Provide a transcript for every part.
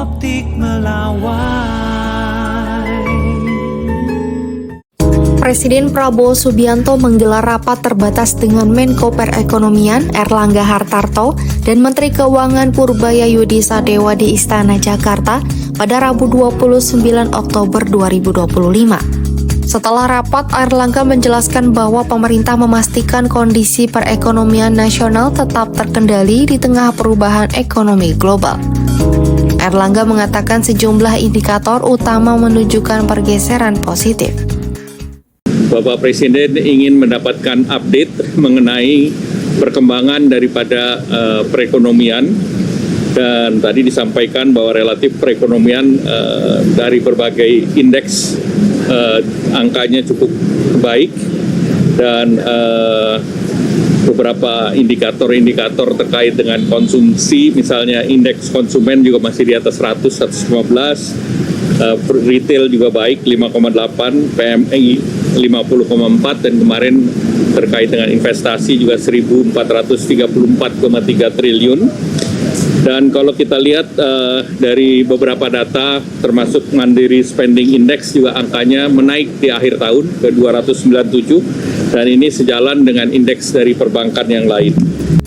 optik melawai. Presiden Prabowo Subianto menggelar rapat terbatas dengan Menko Perekonomian Erlangga Hartarto dan Menteri Keuangan Purbayayudi Sadewa di Istana Jakarta pada Rabu 29 Oktober 2025. Setelah rapat, Erlangga menjelaskan bahwa pemerintah memastikan kondisi perekonomian nasional tetap terkendali di tengah perubahan ekonomi global. Erlangga mengatakan sejumlah indikator utama menunjukkan pergeseran positif. Bapak Presiden ingin mendapatkan update mengenai perkembangan daripada perekonomian, dan tadi disampaikan bahwa relatif perekonomian dari berbagai indeks angkanya cukup baik, dan beberapa indikator-indikator terkait dengan konsumsi, misalnya indeks konsumen juga masih di atas 100, 115, retail juga baik 5,8, PMI 50,4, dan kemarin terkait dengan investasi juga 1.434,3 triliun. Dan kalau kita lihat dari beberapa data termasuk Mandiri Spending Index juga angkanya menaik di akhir tahun ke 297, dan ini sejalan dengan indeks dari perbankan yang lain.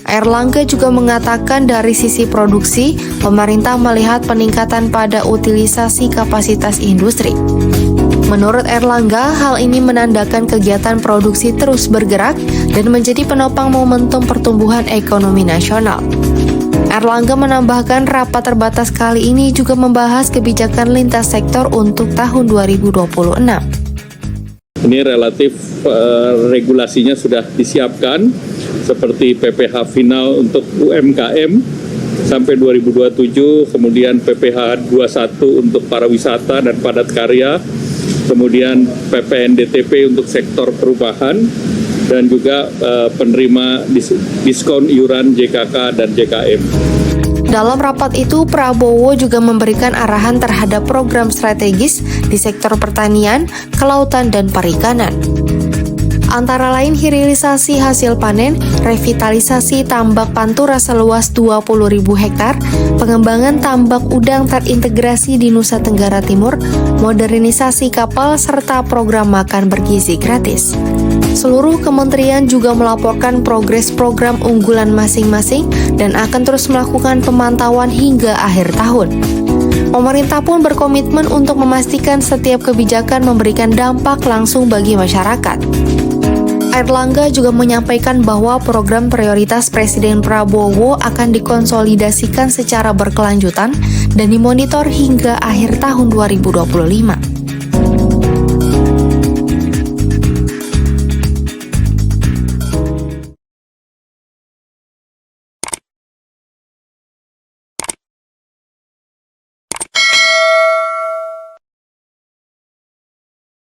Erlangga juga mengatakan dari sisi produksi, pemerintah melihat peningkatan pada utilisasi kapasitas industri. Menurut Erlangga, hal ini menandakan kegiatan produksi terus bergerak dan menjadi penopang momentum pertumbuhan ekonomi nasional. Erlangga menambahkan rapat terbatas kali ini juga membahas kebijakan lintas sektor untuk tahun 2026. Ini relatif regulasinya sudah disiapkan, seperti PPh final untuk UMKM sampai 2027, kemudian PPh 21 untuk pariwisata dan padat karya, kemudian PPNDTP untuk sektor perubahan, dan juga penerima diskon iuran JKK dan JKM. Dalam rapat itu, Prabowo juga memberikan arahan terhadap program strategis di sektor pertanian, kelautan, dan perikanan. Antara lain hilirisasi hasil panen, revitalisasi tambak pantura seluas 20.000 hektar, pengembangan tambak udang terintegrasi di Nusa Tenggara Timur, modernisasi kapal, serta program makan bergizi gratis. Seluruh kementerian juga melaporkan progres program unggulan masing-masing dan akan terus melakukan pemantauan hingga akhir tahun. Pemerintah pun berkomitmen untuk memastikan setiap kebijakan memberikan dampak langsung bagi masyarakat. Erlangga juga menyampaikan bahwa program prioritas Presiden Prabowo akan dikonsolidasikan secara berkelanjutan dan dimonitor hingga akhir tahun 2025.